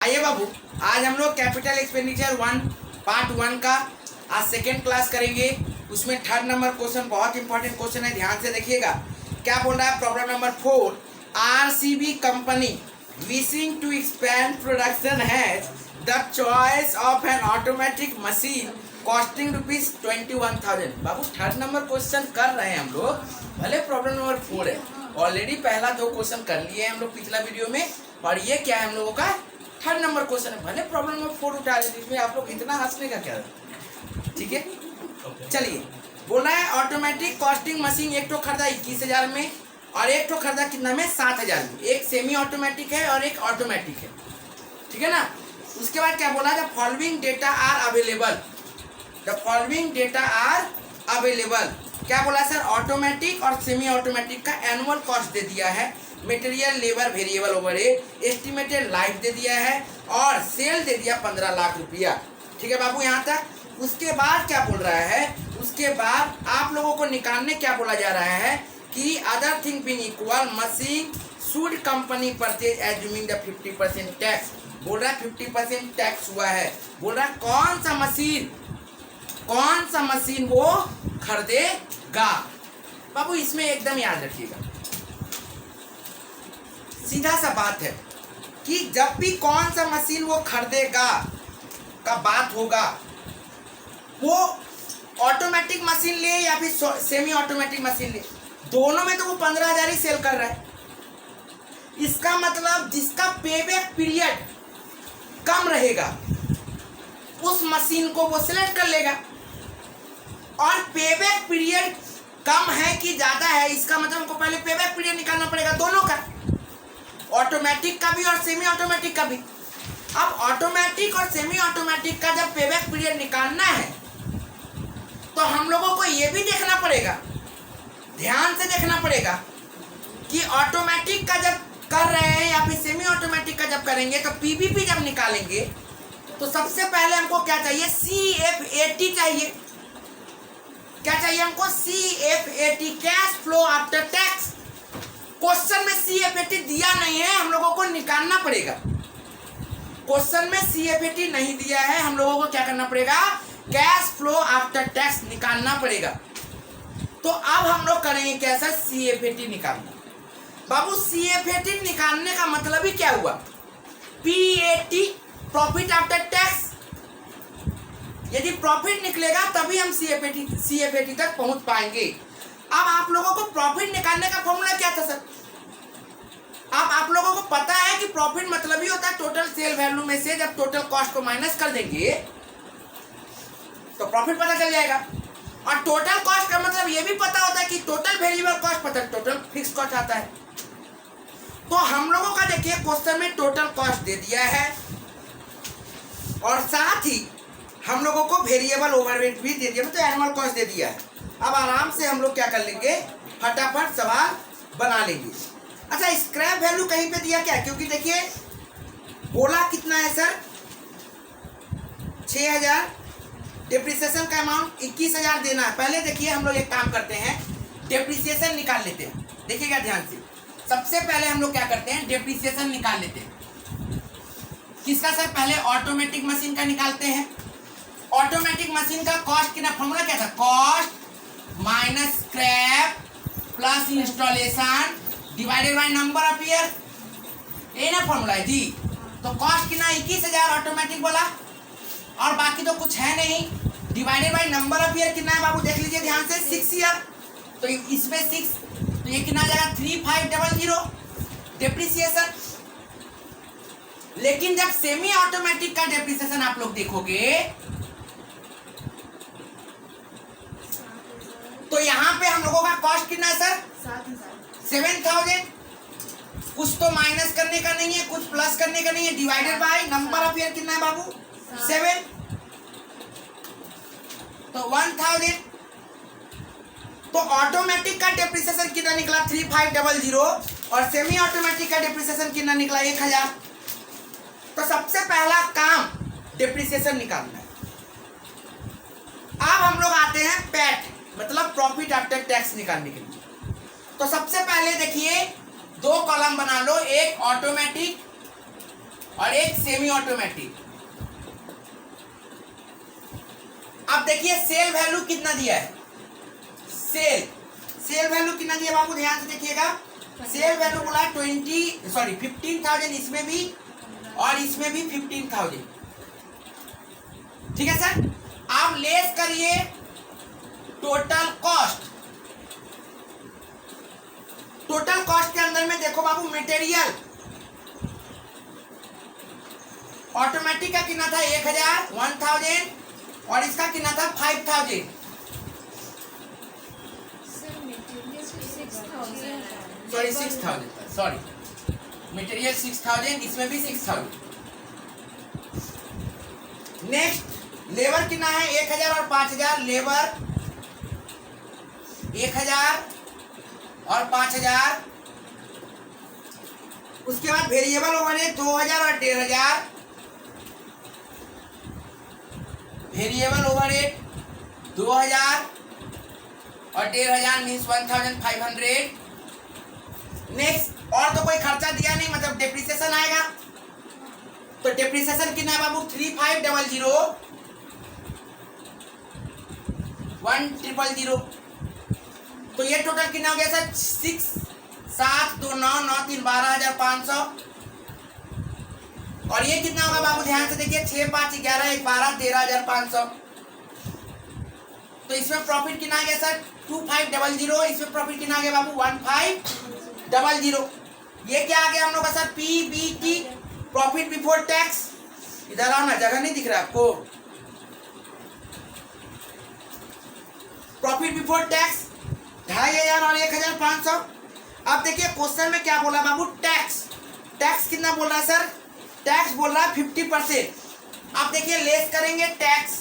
आइए बाबू, आज हम लोग कैपिटल एक्सपेंडिचर पार्ट 1 का आज सेकेंड क्लास करेंगे। उसमें थर्ड नंबर क्वेश्चन बहुत इंपॉर्टेंट क्वेश्चन है, ध्यान से देखिएगा। क्या बोल रहा है? Problem number 4, RCB company wishing to expand production has the choice of an automatic machine costing ₹21,000। बाबू थर्ड नंबर क्वेश्चन कर रहे हैं हम लोग, भले प्रॉब्लम नंबर 4 है। ऑलरेडी पहला 2 क्वेश्चन कर लिए हैं हम लोग पिछला वीडियो में, और ये क्या है हम लोगों का थर्ड नंबर क्वेश्चन है। भले प्रॉब्लम नंबर 4 उठा लीजिए, इसमें आप लोग इतना हंसने का क्या है? ठीक है, चलिए। बोला है ऑटोमेटिक कॉस्टिंग मशीन एक तो खरीदा 21,000 में, और एक तो खरीदा कितना में? 7,000 में। एक सेमी ऑटोमेटिक है और एक ऑटोमेटिक है, ठीक है ना। उसके बाद क्या बोला? The following data are available, the following data are available. क्या बोला सर? ऑटोमेटिक और सेमी ऑटोमेटिक का एनुअल कॉस्ट दे दिया है, material labour variable overhead, estimated life दे दिया है, और सेल दे दिया 15 लाख रुपया। ठीक है बाबू, यहाँ तक। उसके बाद क्या बोल रहा है? उसके बाद आप लोगों को निकालने क्या बोला जा रहा है कि other thing being equal machine should company purchase assuming the 50% tax. बोल रहा है 50% टैक्स हुआ है। बोल रहा है कौन सा मशीन वो खरीदेगा। बाबू इसमें एकदम याद रखिएगा, सीधा सा बात है कि जब भी कौन सा मशीन वो खरीदेगा का बात होगा, वो ऑटोमेटिक मशीन ले या फिर सेमी ऑटोमेटिक मशीन ले, दोनों में तो वो 15,000 ही सेल कर रहा है। इसका मतलब जिसका पेबैक पीरियड कम रहेगा उस मशीन को वो सिलेक्ट कर लेगा, और पेबैक पीरियड कम है कि ज्यादा है, इसका मतलब हमको पहले पेबैक पीरियड निकालना पड़ेगा दोनों का, ऑटोमेटिक का भी और सेमी ऑटोमेटिक का भी। अब ऑटोमेटिक और सेमी ऑटोमेटिक का जब पेबैक पीरियड निकालना है तो हम लोगों को ये भी देखना पड़ेगा, ध्यान से देखना पड़ेगा कि ऑटोमेटिक का जब कर रहे हैं या फिर सेमी ऑटोमेटिक का जब करेंगे तो पीबीपी जब निकालेंगे तो सबसे पहले हमको क्या चाहिए? CFAT चाहिए। क्या चाहिए हमको? CFAT, cash flow after tax. Question में CFAT दिया नहीं है, हम लोगों को निकालना पड़ेगा। क्वेश्चन में CFAT नहीं दिया है, हम लोगों को क्या करना पड़ेगा? कैश फ्लो आफ्टर टैक्स निकालना पड़ेगा। तो अब हम लोग करेंगे कैसा? CFAT निकालना। बाबू CFAT निकालने का मतलब ही क्या हुआ? PAT, profit after tax. यदि प्रॉफिट निकलेगा तभी हम CFAT तक पहुंच पाएंगे। अब आप लोगों को प्रॉफिट निकालने का फॉर्मूला क्या था सर? अब आप लोगों को पता है कि प्रॉफिट मतलब ही होता है टोटल सेल वैल्यू में से जब टोटल कॉस्ट को माइनस कर देंगे तो प्रॉफिट पता चल जाएगा। और टोटल कॉस्ट का मतलब ये भी पता होता है कि टोटल वेरिएबल कॉस्ट पता है, टोटल फिक्स कॉस्ट आता है। तो हम लोगों का देखिए क्वेश्चन में टोटल कॉस्ट दे दिया है, और साथ ही हम लोगों को वेरिएबल ओवरहेड भी दे दिया, मतलब एनुअल कॉस्ट दे दिया है। अब आराम से हम लोग क्या कर लेंगे? फटाफट सवाल बना लेंगे। अच्छा, स्क्रैप वैल्यू कहीं पे दिया क्या? क्योंकि देखिए बोला कितना है सर? 6,000। डेप्रिसिएशन का अमाउंट 21,000 देना है। पहले देखिए हम लोग एक काम करते हैं, डेप्रिसिएशन निकाल लेते हैं। देखिएगा ध्यान से, सबसे पहले हम लोग क्या करते हैं? डेप्रिसिएशन निकाल लेते हैं। किसका सर? पहले ऑटोमेटिक मशीन का निकालते हैं। ऑटोमेटिक मशीन का कॉस्ट कितना? फॉर्मूला क्या था? Cost minus scrap plus installation divided by number of year, ये ना फॉर्मूला है जी। तो कॉस्ट कितना? 21,000 ऑटोमेटिक बोला, और बाकी तो कुछ है नहीं। Divided by number of year कितना है बाबू? देख लीजिए ध्यान से, 6 ईयर। तो इसमें 6, तो ये कितना आ जाएगा? 3500 डेप्रिसिएशन। लेकिन जब सेमी ऑटोमेटिक का डेप्रिसिएशन आप लोग देखोगे तो यहाँ पे हम लोगों का कॉस्ट कितना है सर? 7,000। कुछ तो माइनस करने का नहीं है, कुछ प्लस करने का नहीं है। Divided by number of year कितना है बाबू? 7, तो 1,000। तो ऑटोमेटिक का डेप्रिसिएशन कितना निकला? 3500, और सेमी ऑटोमेटिक का डेप्रिसिएशन कितना निकला? 1,000। तो सबसे पहला काम डेप्रिसिएशन निकालना है। अब हम लोग आते हैं पैट, मतलब प्रॉफिट आफ्टर टैक्स निकालने के लिए। तो सबसे पहले देखिए 2 कॉलम बना लो, एक ऑटोमेटिक और एक सेमी ऑटोमेटिक। अब देखिए सेल वैल्यू कितना दिया है, सेल वैल्यू कितना दिया बाबू, ध्यान से देखिएगा। सेल वैल्यू बोला 15,000 इसमें भी और इसमें भी 15,000। ठीक है सर। आप लेस करिए टोटल कॉस्ट। टोटल कॉस्ट के अंदर में देखो बाबू, मटेरियल ऑटोमेटिक का कितना था 1,000 और इसका कितना था 5,000। सॉरी 6,000, सॉरी मटेरियल 6,000, इसमें भी 6,000। नेक्स्ट लेबर कितना है 1,000 और 5,000। लेबर 1,000 और 5,000। उसके बाद वेरिएबल ओवरहेड 2,000 और 1,500। वेरिएबल ओवरहेड 2,000 और 1,500 मीन्स 1,500। नेक्स्ट और तो कोई खर्चा दिया नहीं, मतलब डेप्रिसिएशन आएगा। तो डेप्रिसिएशन कितना है बाबू 3,500 1,000। तो ये टोटल कितना हो गया सर 6 7 2 9 9 3 12,500। और ये कितना होगा बाबू, ध्यान से देखिए 6 5 11 1 12 13,500। तो इसमें प्रॉफिट कितना आ गया सर 2,500। इसमें प्रॉफिट कितना आ गया बाबू 1,500। ये क्या आ गया हम लोग का sir PBT, profit before tax. इधर आओ ना, जगह नहीं दिख रहा आपको। प्रॉफिट बिफोर टैक्स 2,500 और 1,500। अब देखिए क्वेश्चन में क्या बोला बाबू, टैक्स कितना बोल रहा है सर, टैक्स बोल रहा है 50%। अब देखिए लेस करेंगे टैक्स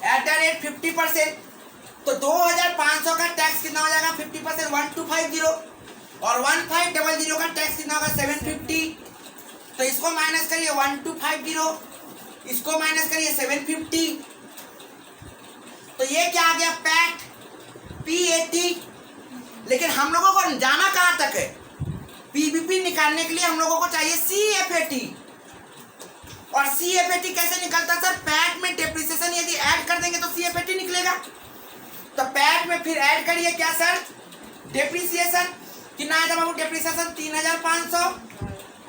एट द रेट 50%। तो 2,500 का टैक्स कितना हो जाएगा 50% 1,250 और 1,500 का टैक्स कितना होगा 750। तो इसको माइनस करिए 1,250, इसको माइनस करिए 750। तो ये क्या आ गया पैट P80। लेकिन हम लोगों को जाना कहां तक है, PBP निकालने के लिए हम लोगों को चाहिए CFAT। और CFAT कैसे निकलता है सर, पैट में डेप्रिसिएशन यदि ऐड कर देंगे तो CFAT निकलेगा। तो पैट में फिर ऐड करिए क्या सर, डेप्रिसिएशन कितना आया था बाबू, डेप्रिसिएशन 3,500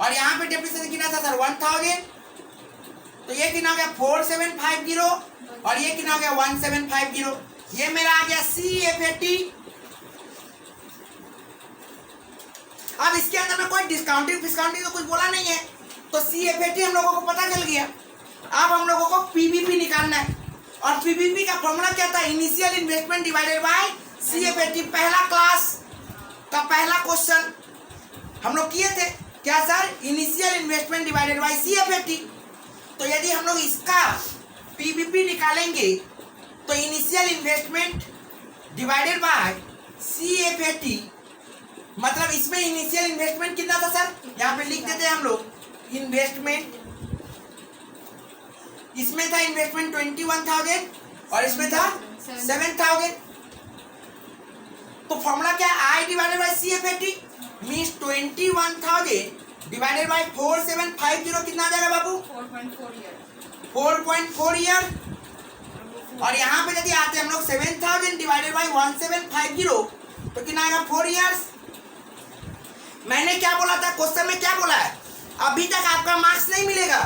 और यहाँ पे डेप्रिसिएशन कितना था सर 1,000। तो ये कितना हो गया 4,750 और ये कितना हो गया 1,750। ये मेरा आ गया CFAT। अब इसके अंदर में कोई डिस्काउंटिंग तो कुछ बोला नहीं है, तो CFAT हम लोगों को पता चल गया। अब हम लोगों को PBP निकालना है और PBP का फॉर्मूला क्या था, initial investment divided by CFAT। पहला क्लास का पहला क्वेश्चन हम लोग किए थे क्या sir, initial investment divided by CFAT। तो यदि हम लोग इसका PBP निकालेंगे तो initial investment divided by CFAT, मतलब इसमें इनिशियल इन्वेस्टमेंट कितना था सर, यहाँ पे लिख देते हैं हम लोग इन्वेस्टमेंट। इसमें था इन्वेस्टमेंट 21,000 और इसमें था 7,000। तो फॉर्मूला क्या है, I divided by CFAT means 21,000 divided by 4,750 कितना आ जाएगा बाबू 4.4 ईयर। और यहाँ पे यदि आते हैं हम लोग 7,000 डिवाइडेड बाय 1,750 तो कितना आएगा 4 इयर्स। मैंने क्या बोला था क्वेश्चन में, क्या बोला है, अभी तक आपका मार्क्स नहीं मिलेगा।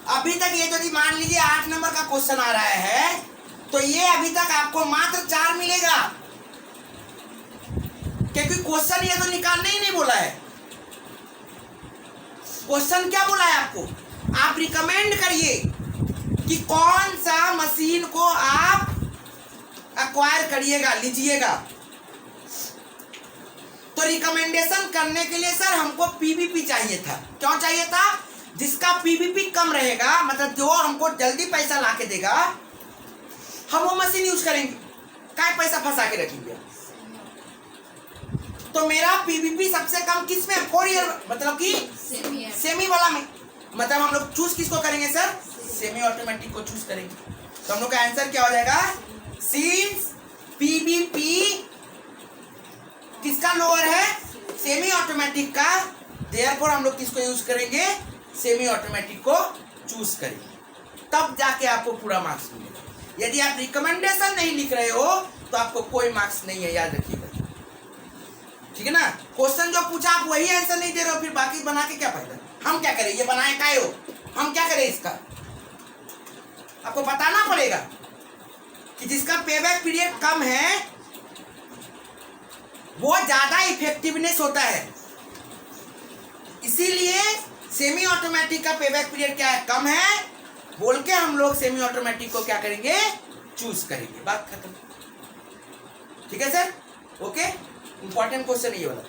अभी तक ये यदि मान लीजिए 8 नंबर का क्वेश्चन आ रहा है तो ये अभी तक आपको मात्र 4 मिलेगा, क्योंकि क्वेश्चन ये तो निकालने ही नहीं बोला है। क्वेश्चन क्या बोला है आपको, आप रिकमेंड करिए कि कौन सा मशीन को आप एक्वायर करिएगा, लीजिएगा। तो रिकमेंडेशन करने के लिए सर हमको PBP चाहिए था। क्यों चाहिए था, जिसका PBP कम रहेगा, मतलब जो हमको जल्दी पैसा ला के देगा, हम वो मशीन यूज करेंगे, क्या पैसा फंसा के रखेंगे। तो मेरा PBP सबसे कम किस में, 4 ईयर, मतलब कि सेमी वाला में। मतलब हम लोग चूज किसको करेंगे सर, सेमी ऑटोमेटिक को चूज करेंगे। तो हम लोग का आंसर क्या हो जाएगा, सिंस PBP किसका लोअर है, सेमी ऑटोमेटिक का, देयरफॉर हम लोग किसको यूज करेंगे, सेमी ऑटोमेटिक को चूज करेंगे, तब जाके आपको पूरा मार्क्स मिलेगा। यदि आप रिकमेंडेशन नहीं लिख रहे हो तो आपको कोई मार्क्स नहीं है, याद रखिएगा, ठीक है ना। क्वेश्चन जो पूछा आप वही आंसर नहीं दे रहे हो, फिर बाकी बना के क्या फायदा। हम क्या करें, ये बनाए काय हो, हम क्या करें, इसका आपको बताना पड़ेगा कि जिसका पेबैक पीरियड कम है वो ज्यादा इफेक्टिवनेस होता है, इसीलिए सेमी ऑटोमेटिक का पेबैक पीरियड क्या है, कम है, बोल के हम लोग सेमी ऑटोमेटिक को क्या करेंगे, चूज करेंगे, बात खत्म। ठीक है सर, ओके। इंपॉर्टेंट क्वेश्चन ये वाला।